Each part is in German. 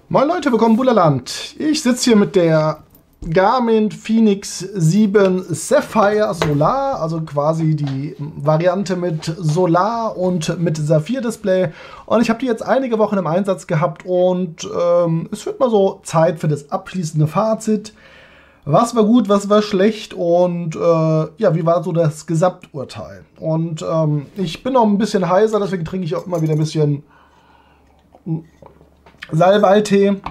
Moin Leute, willkommen im Bullerland. Ich sitze hier mit der Garmin Fenix 7 Sapphire Solar, also quasi die Variante mit Solar und mit Saphir-Display. Und ich habe die jetzt einige Wochen im Einsatz gehabt und es wird mal so Zeit für das abschließende Fazit. Was war gut, was war schlecht und ja, wie war so das Gesamturteil? Und ich bin noch ein bisschen heiser, deswegen trinke ich auch immer wieder ein bisschen Salbeitee.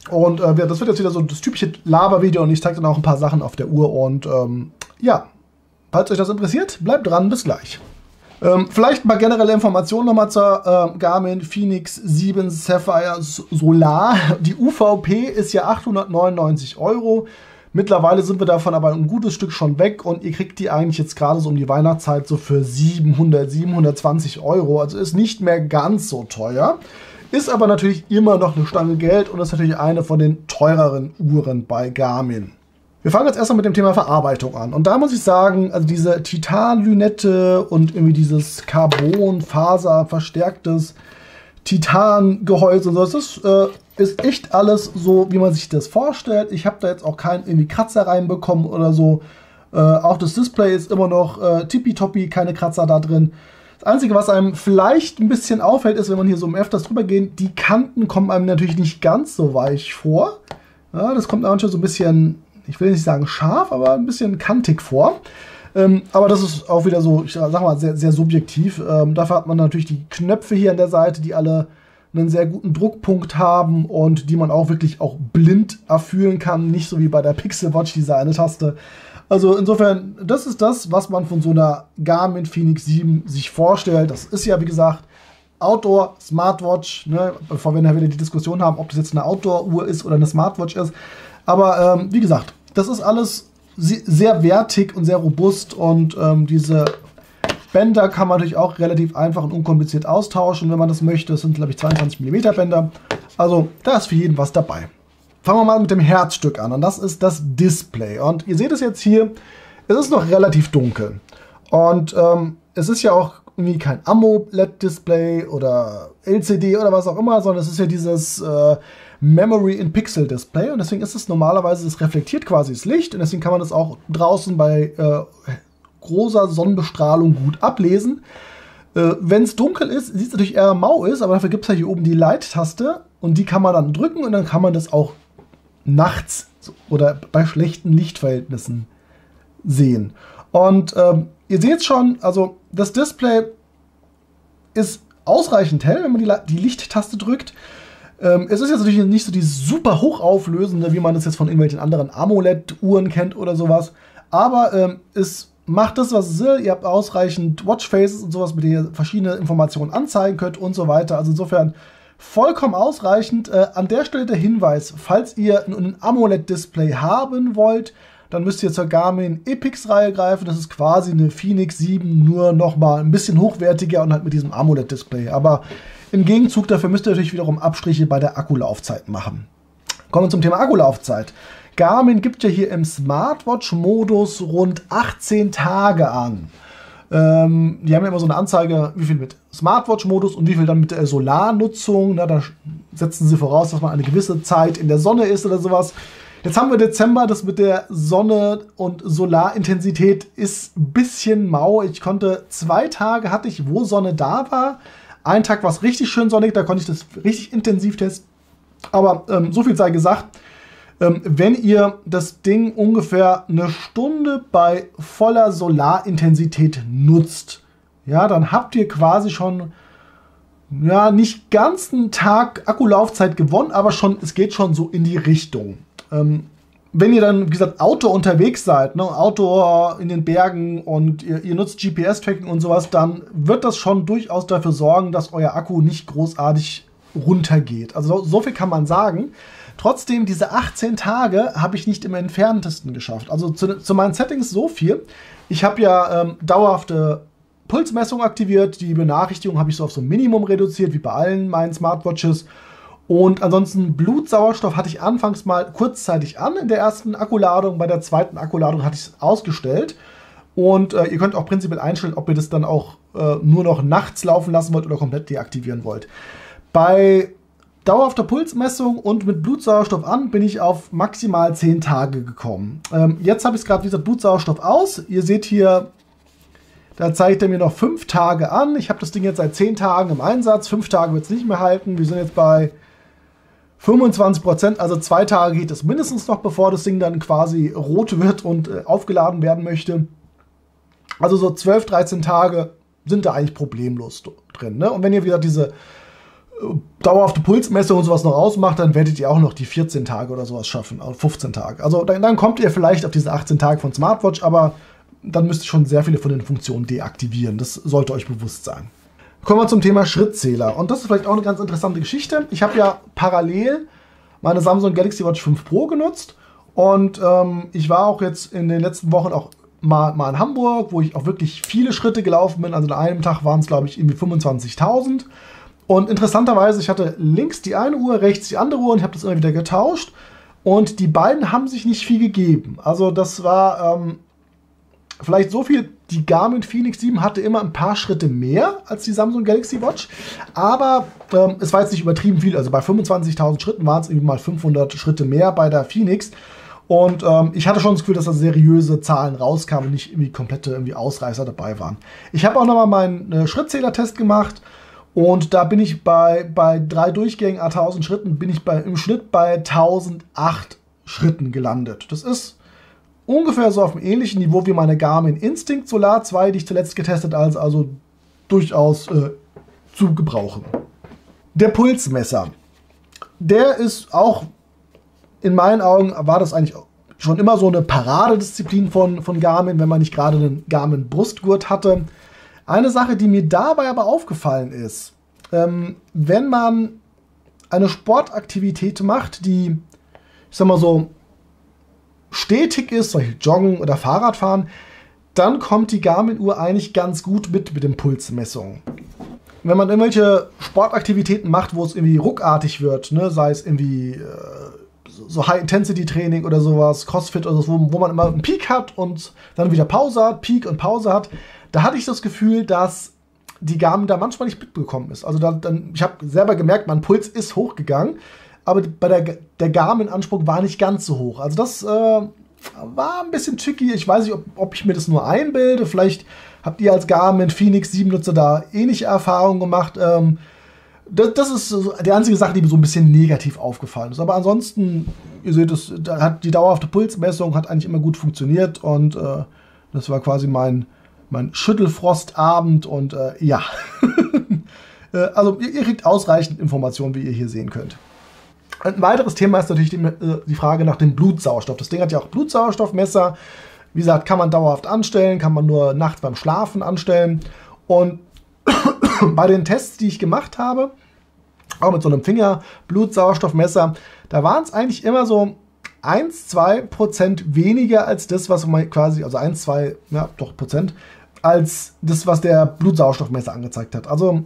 Und das wird jetzt wieder so das typische Labervideo und ich zeige dann auch ein paar Sachen auf der Uhr. Und ja, falls euch das interessiert, bleibt dran, bis gleich. Vielleicht mal generelle Informationen nochmal zur Garmin Fenix 7 Sapphire Solar. Die UVP ist ja 899 €. Mittlerweile sind wir davon aber ein gutes Stück schon weg und ihr kriegt die eigentlich jetzt gerade so um die Weihnachtszeit so für 720 €. Also ist nicht mehr ganz so teuer. Ist aber natürlich immer noch eine Stange Geld und ist natürlich eine von den teureren Uhren bei Garmin. Wir fangen jetzt erstmal mit dem Thema Verarbeitung an. Und da muss ich sagen, also diese Titan-Lünette und irgendwie dieses Carbon-Faser verstärktes Titan-Gehäuse und so, das ist echt alles so, wie man sich das vorstellt. Ich habe da jetzt auch keinen irgendwie Kratzer reinbekommen oder so. Auch das Display ist immer noch tippitoppi, keine Kratzer da drin. Das Einzige, was einem vielleicht ein bisschen auffällt, ist, wenn man hier so im öfters drüber geht, die Kanten kommen einem natürlich nicht ganz so weich vor. Ja, das kommt manchmal so ein bisschen, ich will nicht sagen scharf, aber ein bisschen kantig vor. Aber das ist auch wieder so, ich sag mal, sehr, sehr subjektiv. Dafür hat man natürlich die Knöpfe hier an der Seite, die alle einen sehr guten Druckpunkt haben und die man auch wirklich auch blind erfühlen kann. Nicht so wie bei der Pixel Watch, diese eine Taste. Also insofern, das ist das, was man von so einer Garmin Fenix 7 sich vorstellt. Das ist ja, wie gesagt, Outdoor, Smartwatch, ne? Bevor wir nachher wieder die Diskussion haben, ob das jetzt eine Outdoor-Uhr ist oder eine Smartwatch ist. Aber wie gesagt, das ist alles sehr wertig und sehr robust und diese Bänder kann man natürlich auch relativ einfach und unkompliziert austauschen, wenn man das möchte. Das sind, glaube ich, 22 mm Bänder. Also da ist für jeden was dabei. Fangen wir mal mit dem Herzstück an und das ist das Display. Und ihr seht es jetzt hier, es ist noch relativ dunkel. Und es ist ja auch irgendwie kein AMOLED-Display oder LCD oder was auch immer, sondern es ist ja dieses Memory in Pixel Display. Und deswegen ist es normalerweise, es reflektiert quasi das Licht und deswegen kann man das auch draußen bei großer Sonnenbestrahlung gut ablesen. Wenn es dunkel ist, sieht es natürlich eher mau ist, aber dafür gibt es ja hier oben die Light-Taste und die kann man dann drücken und dann kann man das auch nachts oder bei schlechten Lichtverhältnissen sehen. Und ihr seht schon, also das Display ist ausreichend hell, wenn man die Lichttaste drückt. Es ist jetzt natürlich nicht so die super hochauflösende, wie man das jetzt von irgendwelchen anderen AMOLED-Uhren kennt oder sowas, aber es macht das, was es will. Ihr habt ausreichend Watchfaces und sowas, mit denen ihr verschiedene Informationen anzeigen könnt und so weiter. Also insofern vollkommen ausreichend. An der Stelle der Hinweis, falls ihr ein AMOLED-Display haben wollt, dann müsst ihr zur Garmin Epix-Reihe greifen. Das ist quasi eine Fenix 7, nur nochmal ein bisschen hochwertiger und halt mit diesem AMOLED-Display. Aber im Gegenzug dafür müsst ihr natürlich wiederum Abstriche bei der Akkulaufzeit machen. Kommen wir zum Thema Akkulaufzeit. Garmin gibt ja hier im Smartwatch-Modus rund 18 Tage an. Die haben ja immer so eine Anzeige, wie viel mit Smartwatch-Modus und wie viel dann mit der Solarnutzung. Na, da setzen sie voraus, dass man eine gewisse Zeit in der Sonne ist oder sowas. Jetzt haben wir Dezember, das mit der Sonne und Solarintensität ist ein bisschen mau. Ich konnte 2 Tage hatte ich, wo Sonne da war. Einen Tag war es richtig schön sonnig, da konnte ich das richtig intensiv testen. Aber so viel sei gesagt. Wenn ihr das Ding ungefähr eine Stunde bei voller Solarintensität nutzt, ja, dann habt ihr quasi schon, ja, nicht ganz einen Tag Akkulaufzeit gewonnen, aber schon, es geht schon so in die Richtung. Wenn ihr dann, wie gesagt, Outdoor unterwegs seid, ne, Outdoor in den Bergen und ihr nutzt GPS-Tracking und sowas, dann wird das schon durchaus dafür sorgen, dass euer Akku nicht großartig runtergeht. Also so viel kann man sagen. Trotzdem, diese 18 Tage habe ich nicht im Entferntesten geschafft. Also zu meinen Settings so viel. Ich habe ja dauerhafte Pulsmessung aktiviert. Die Benachrichtigung habe ich so auf so ein Minimum reduziert, wie bei allen meinen Smartwatches. Und ansonsten Blutsauerstoff hatte ich anfangs mal kurzzeitig an in der ersten Akkuladung. Bei der zweiten Akkuladung hatte ich es ausgestellt. Und ihr könnt auch prinzipiell einstellen, ob ihr das dann auch nur noch nachts laufen lassen wollt oder komplett deaktivieren wollt. Bei dauerhafter Pulsmessung und mit Blutsauerstoff an bin ich auf maximal 10 Tage gekommen. Jetzt habe ich gerade wieder Blutsauerstoff aus. Ihr seht hier, da zeigt er mir noch 5 Tage an. Ich habe das Ding jetzt seit 10 Tagen im Einsatz. 5 Tage wird es nicht mehr halten. Wir sind jetzt bei 25%, also 2 Tage geht es mindestens noch, bevor das Ding dann quasi rot wird und aufgeladen werden möchte. Also so 12, 13 Tage sind da eigentlich problemlos drin. Ne? Und wenn ihr wieder diese dauerhafte Pulsmessung und sowas noch ausmacht, dann werdet ihr auch noch die 14 Tage oder sowas schaffen, 15 Tage. Also dann kommt ihr vielleicht auf diese 18 Tage von Smartwatch, aber dann müsst ihr schon sehr viele von den Funktionen deaktivieren. Das sollte euch bewusst sein. Kommen wir zum Thema Schrittzähler. Und das ist vielleicht auch eine ganz interessante Geschichte. Ich habe ja parallel meine Samsung Galaxy Watch 5 Pro genutzt und ich war auch jetzt in den letzten Wochen auch mal in Hamburg, wo ich auch wirklich viele Schritte gelaufen bin. Also an einem Tag waren es, glaube ich, irgendwie 25.000. Und interessanterweise, ich hatte links die eine Uhr, rechts die andere Uhr und ich habe das immer wieder getauscht. Und die beiden haben sich nicht viel gegeben. Also das war vielleicht so viel, die Garmin Fenix 7 hatte immer ein paar Schritte mehr als die Samsung Galaxy Watch. Aber es war jetzt nicht übertrieben viel. Also bei 25.000 Schritten waren es irgendwie mal 500 Schritte mehr bei der Fenix. Und ich hatte schon das Gefühl, dass da seriöse Zahlen rauskamen und nicht irgendwie komplette Ausreißer dabei waren. Ich habe auch nochmal meinen Schrittzählertest gemacht und da bin ich bei 3 Durchgängen 1000 Schritten, bin ich im Schnitt bei 1008 Schritten gelandet. Das ist ungefähr so auf einem ähnlichen Niveau wie meine Garmin Instinct Solar 2, die ich zuletzt getestet habe, also durchaus zu gebrauchen. Der Pulsmesser, der ist auch, in meinen Augen war das eigentlich schon immer so eine Paradedisziplin von Garmin, wenn man nicht gerade einen Garmin Brustgurt hatte. Eine Sache, die mir dabei aber aufgefallen ist, wenn man eine Sportaktivität macht, die, ich sag mal so, stetig ist, solche Joggen oder Fahrradfahren, dann kommt die Garmin-Uhr eigentlich ganz gut mit den Pulsmessungen. Wenn man irgendwelche Sportaktivitäten macht, wo es irgendwie ruckartig wird, ne, sei es irgendwie so High-Intensity-Training oder sowas, Crossfit oder so, wo man immer einen Peak hat und dann wieder Pause hat, Peak und Pause hat, da hatte ich das Gefühl, dass die Garmin da manchmal nicht mitbekommen ist. Also ich habe selber gemerkt, mein Puls ist hochgegangen, aber der Garmin-Anspruch war nicht ganz so hoch. Also das war ein bisschen tricky. Ich weiß nicht, ob ich mir das nur einbilde. Vielleicht habt ihr als Garmin Fenix 7-Nutzer da ähnliche Erfahrungen gemacht. Das ist die einzige Sache, die mir so ein bisschen negativ aufgefallen ist. Aber ansonsten, ihr seht es, die dauerhafte Pulsmessung hat eigentlich immer gut funktioniert und das war quasi mein Schüttelfrostabend und ja. Also ihr kriegt ausreichend Informationen, wie ihr hier sehen könnt. Ein weiteres Thema ist natürlich die Frage nach dem Blutsauerstoff. Das Ding hat ja auch Blutsauerstoffmesser. Wie gesagt, kann man dauerhaft anstellen, kann man nur nachts beim Schlafen anstellen. Und bei den Tests, die ich gemacht habe, auch mit so einem Finger-Blutsauerstoffmesser, da waren es eigentlich immer so 1-2% weniger als das, was man quasi, also 1-2, ja doch Prozent, als das, was der Blutsauerstoffmesser angezeigt hat. Also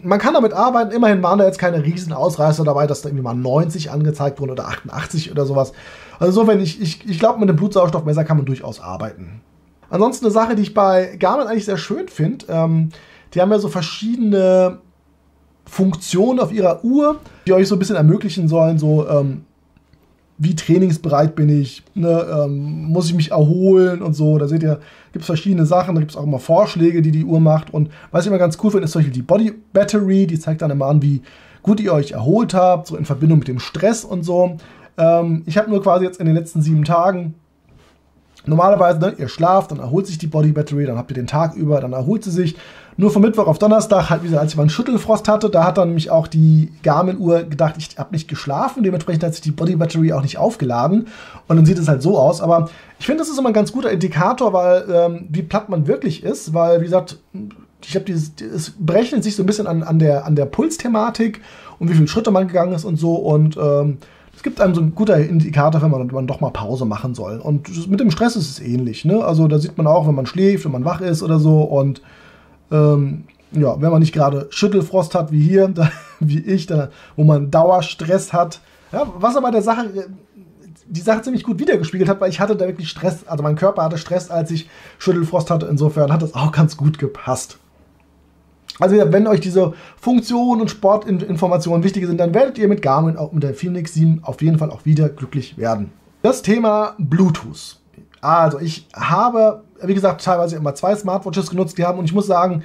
man kann damit arbeiten, immerhin waren da jetzt keine riesen Ausreißer dabei, dass da irgendwie mal 90 angezeigt wurden oder 88 oder sowas. Also insofern, ich glaube, mit dem Blutsauerstoffmesser kann man durchaus arbeiten. Ansonsten eine Sache, die ich bei Garmin eigentlich sehr schön finde, die haben ja so verschiedene Funktionen auf ihrer Uhr, die euch so ein bisschen ermöglichen sollen, so wie trainingsbereit bin ich, ne, muss ich mich erholen und so. Da seht ihr, gibt es verschiedene Sachen, da gibt es auch immer Vorschläge, die Uhr macht. Und was ich immer ganz cool finde, ist zum Beispiel die Body Battery, die zeigt dann immer an, wie gut ihr euch erholt habt, so in Verbindung mit dem Stress und so. Ich habe nur quasi jetzt in den letzten 7 Tagen, normalerweise, ne, ihr schlaft, dann erholt sich die Body Battery, dann habt ihr den Tag über, dann erholt sie sich. Nur von Mittwoch auf Donnerstag, halt wieder, als ich mal einen Schüttelfrost hatte, da hat dann nämlich auch die Garmin-Uhr gedacht, ich habe nicht geschlafen, dementsprechend hat sich die Body Battery auch nicht aufgeladen und dann sieht es halt so aus. Aber ich finde, das ist immer ein ganz guter Indikator, weil wie platt man wirklich ist, weil, wie gesagt, ich habe es berechnet sich so ein bisschen an der Pulsthematik und wie viele Schritte man gegangen ist und so und es gibt einem so ein guter Indikator, wenn man doch mal Pause machen soll. Und mit dem Stress ist es ähnlich, ne? Also da sieht man auch, wenn man schläft, wenn man wach ist oder so und ja, wenn man nicht gerade Schüttelfrost hat wie hier, wie ich, wo man Dauerstress hat. Ja, was aber die Sache ziemlich gut wiedergespiegelt hat, weil ich hatte da wirklich Stress, also mein Körper hatte Stress, als ich Schüttelfrost hatte. Insofern hat das auch ganz gut gepasst. Also wenn euch diese Funktionen und Sportinformationen wichtig sind, dann werdet ihr mit Garmin, auch mit der Fenix 7, auf jeden Fall auch wieder glücklich werden. Das Thema Bluetooth. Also ich habe, wie gesagt, teilweise immer 2 Smartwatches genutzt gehabt und ich muss sagen,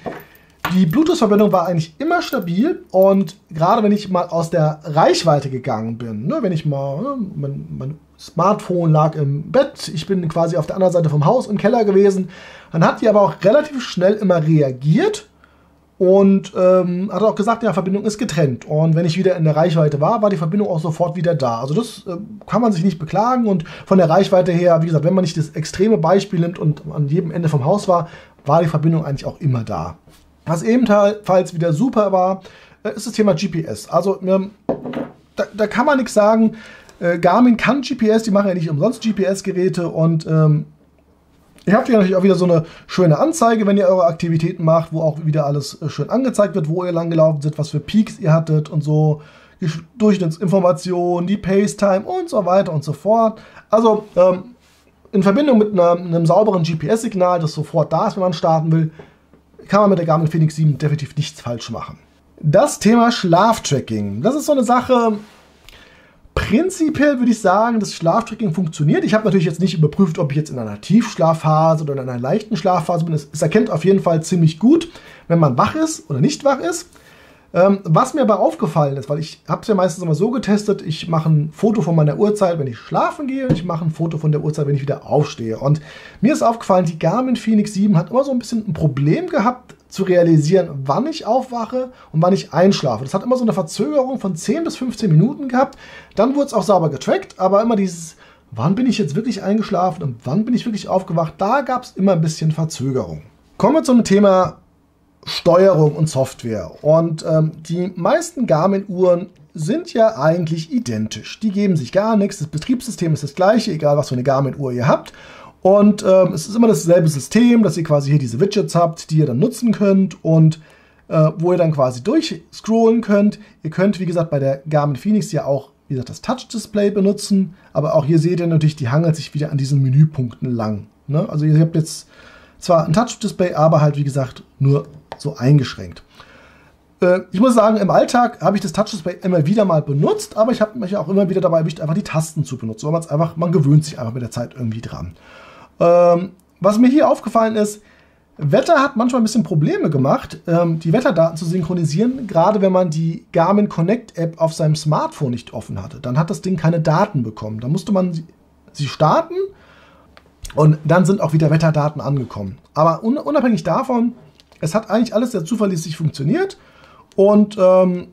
die Bluetooth-Verbindung war eigentlich immer stabil und gerade wenn ich mal aus der Reichweite gegangen bin, ne, wenn ich mal, mein Smartphone lag im Bett, ich bin quasi auf der anderen Seite vom Haus im Keller gewesen, dann hat die aber auch relativ schnell immer reagiert und hat auch gesagt, ja, Verbindung ist getrennt. Und wenn ich wieder in der Reichweite war, war die Verbindung auch sofort wieder da. Also das kann man sich nicht beklagen und von der Reichweite her, wie gesagt, wenn man nicht das extreme Beispiel nimmt und an jedem Ende vom Haus war, war die Verbindung eigentlich auch immer da. Was ebenfalls wieder super war, ist das Thema GPS. Also da kann man nichts sagen. Garmin kann GPS, die machen ja nicht umsonst GPS-Geräte und ihr habt ja natürlich auch wieder so eine schöne Anzeige, wenn ihr eure Aktivitäten macht, wo auch wieder alles schön angezeigt wird, wo ihr lang gelaufen seid, was für Peaks ihr hattet und so, die Durchschnittsinformationen, die Pace-Time und so weiter und so fort. Also in Verbindung mit einem sauberen GPS-Signal, das sofort da ist, wenn man starten will, kann man mit der Garmin Fenix 7 definitiv nichts falsch machen. Das Thema Schlaftracking, das ist so eine Sache. Prinzipiell würde ich sagen, das Schlaftracking funktioniert. Ich habe natürlich jetzt nicht überprüft, ob ich jetzt in einer Tiefschlafphase oder in einer leichten Schlafphase bin. Es erkennt auf jeden Fall ziemlich gut, wenn man wach ist oder nicht wach ist. Was mir aber aufgefallen ist, weil ich habe es ja meistens immer so getestet, ich mache ein Foto von meiner Uhrzeit, wenn ich schlafen gehe und ich mache ein Foto von der Uhrzeit, wenn ich wieder aufstehe. Und mir ist aufgefallen, die Garmin Fenix 7 hat immer so ein bisschen ein Problem gehabt, zu realisieren, wann ich aufwache und wann ich einschlafe. Das hat immer so eine Verzögerung von 10 bis 15 Minuten gehabt. Dann wurde es auch sauber getrackt, aber immer dieses, wann bin ich jetzt wirklich eingeschlafen und wann bin ich wirklich aufgewacht, da gab es immer ein bisschen Verzögerung. Kommen wir zum Thema Steuerung und Software. Und die meisten Garmin-Uhren sind ja eigentlich identisch. Die geben sich gar nichts. Das Betriebssystem ist das gleiche, egal was für eine Garmin-Uhr ihr habt. Und es ist immer dasselbe System, dass ihr quasi hier diese Widgets habt, die ihr dann nutzen könnt und wo ihr dann quasi durchscrollen könnt. Ihr könnt, wie gesagt, bei der Garmin Fenix ja auch, wie gesagt, das Touch-Display benutzen. Aber auch hier seht ihr natürlich, die hangelt sich wieder an diesen Menüpunkten lang. Ne? Also ihr habt jetzt zwar ein Touch-Display, aber halt, wie gesagt, nur so eingeschränkt. Ich muss sagen, im Alltag habe ich das Touch-Display immer wieder mal benutzt, aber ich habe mich auch immer wieder dabei erwischt, einfach die Tasten zu benutzen. Weil man gewöhnt sich einfach mit der Zeit irgendwie dran. Was mir hier aufgefallen ist, Wetter hat manchmal ein bisschen Probleme gemacht, die Wetterdaten zu synchronisieren, gerade wenn man die Garmin Connect App auf seinem Smartphone nicht offen hatte. Dann hat das Ding keine Daten bekommen. Da musste man sie starten und dann sind auch wieder Wetterdaten angekommen. Aber unabhängig davon, es hat eigentlich alles sehr zuverlässig funktioniert und man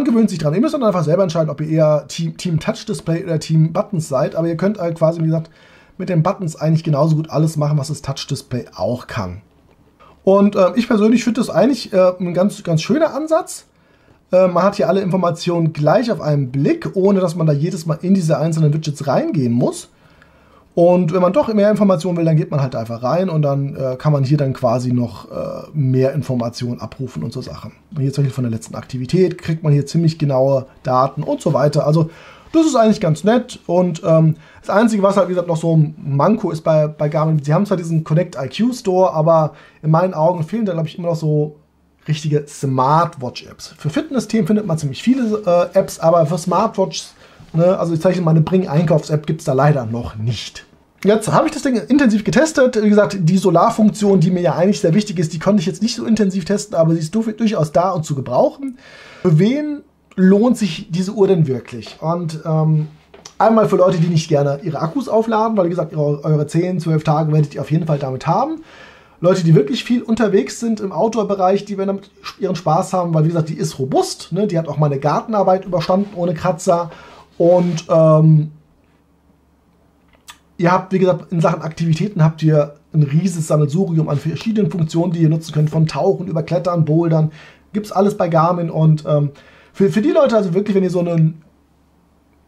gewöhnt sich dran. Ihr müsst dann einfach selber entscheiden, ob ihr eher Team Touch Display oder Team Buttons seid, aber ihr könnt halt quasi, wie gesagt, mit den Buttons eigentlich genauso gut alles machen, was das Touch-Display auch kann. Und ich persönlich finde das eigentlich ein ganz, ganz schöner Ansatz. Man hat hier alle Informationen gleich auf einen Blick, ohne dass man da jedes Mal in diese einzelnen Widgets reingehen muss. Und wenn man doch mehr Informationen will, dann geht man halt einfach rein und dann kann man hier dann quasi noch mehr Informationen abrufen und so Sachen. Und hier zum Beispiel von der letzten Aktivität kriegt man hier ziemlich genaue Daten und so weiter. Also das ist eigentlich ganz nett und das Einzige, was halt wie gesagt noch so ein Manko ist bei Garmin, sie haben zwar diesen Connect IQ Store, aber in meinen Augen fehlen da glaube ich immer noch so richtige Smartwatch-Apps. Für Fitness-Themen findet man ziemlich viele Apps, aber für Smartwatches, ne, also ich zeichne meine Bring-Einkaufs-App, gibt es da leider noch nicht. Jetzt habe ich das Ding intensiv getestet. Wie gesagt, die Solarfunktion, die mir ja eigentlich sehr wichtig ist, die konnte ich jetzt nicht so intensiv testen, aber sie ist durchaus da und zu gebrauchen. Für wen lohnt sich diese Uhr denn wirklich? Und einmal für Leute, die nicht gerne ihre Akkus aufladen, weil wie gesagt, eure 10, 12 Tage werdet ihr auf jeden Fall damit haben. Leute, die wirklich viel unterwegs sind im Outdoor-Bereich, die werden damit ihren Spaß haben, weil wie gesagt, die ist robust, ne? Die hat auch mal eine Gartenarbeit überstanden ohne Kratzer und ihr habt, wie gesagt, in Sachen Aktivitäten habt ihr ein riesiges Sammelsurium an verschiedenen Funktionen, die ihr nutzen könnt, von Tauchen über Klettern, Bouldern, gibt es alles bei Garmin und für die Leute, also wirklich,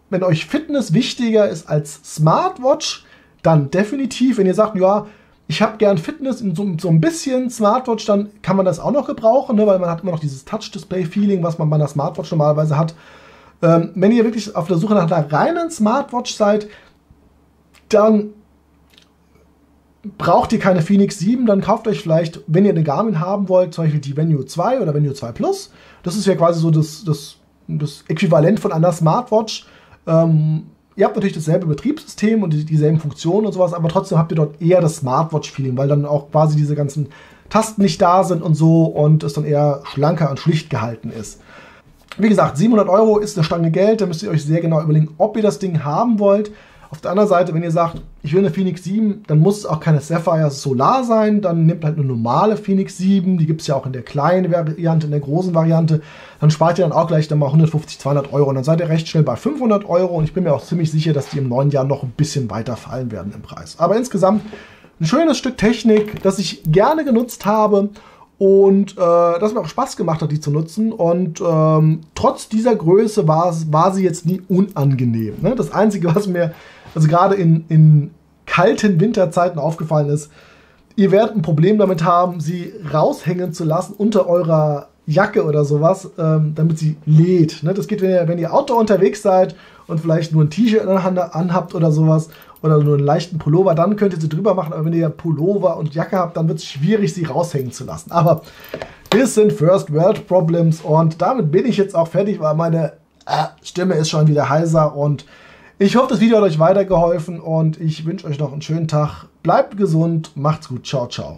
wenn euch Fitness wichtiger ist als Smartwatch, dann definitiv, wenn ihr sagt, ja, ich habe gern Fitness in so ein bisschen Smartwatch, dann kann man das auch noch gebrauchen, ne, weil man hat immer noch dieses Touch-Display-Feeling, was man bei einer Smartwatch normalerweise hat. Wenn ihr wirklich auf der Suche nach einer reinen Smartwatch seid, dann braucht ihr keine Phoenix 7, dann kauft euch vielleicht, wenn ihr eine Garmin haben wollt, zum Beispiel die Venue 2 oder Venue 2 Plus. Das ist ja quasi so das Äquivalent von einer Smartwatch. Ihr habt natürlich dasselbe Betriebssystem und dieselben Funktionen und sowas, aber trotzdem habt ihr dort eher das Smartwatch-Feeling, weil dann auch quasi diese ganzen Tasten nicht da sind und so und es dann eher schlanker und schlicht gehalten ist. Wie gesagt, 700 € ist eine Stange Geld, da müsst ihr euch sehr genau überlegen, ob ihr das Ding haben wollt. Auf der anderen Seite, wenn ihr sagt, ich will eine Phoenix 7, dann muss es auch keine Sapphire Solar sein, dann nehmt halt eine normale Phoenix 7, die gibt es ja auch in der kleinen Variante, in der großen Variante, dann spart ihr dann auch gleich dann mal 150, 200 € und dann seid ihr recht schnell bei 500 € und ich bin mir auch ziemlich sicher, dass die im neuen Jahr noch ein bisschen weiter fallen werden im Preis. Aber insgesamt ein schönes Stück Technik, das ich gerne genutzt habe und das mir auch Spaß gemacht hat, die zu nutzen. Und trotz dieser Größe war sie jetzt nie unangenehm. Ne? Das Einzige, was mir also gerade in kalten Winterzeiten aufgefallen ist, ihr werdet ein Problem damit haben, sie raushängen zu lassen unter eurer Jacke oder sowas, damit sie lädt. Ne? Das geht, wenn ihr Outdoor unterwegs seid und vielleicht nur ein T-Shirt anhabt oder sowas oder nur einen leichten Pullover, dann könnt ihr sie drüber machen. Aber wenn ihr Pullover und Jacke habt, dann wird es schwierig, sie raushängen zu lassen. Aber das sind First World Problems und damit bin ich jetzt auch fertig, weil meine Stimme ist schon wieder heiser und ich hoffe, das Video hat euch weitergeholfen und ich wünsche euch noch einen schönen Tag. Bleibt gesund, macht's gut, ciao, ciao.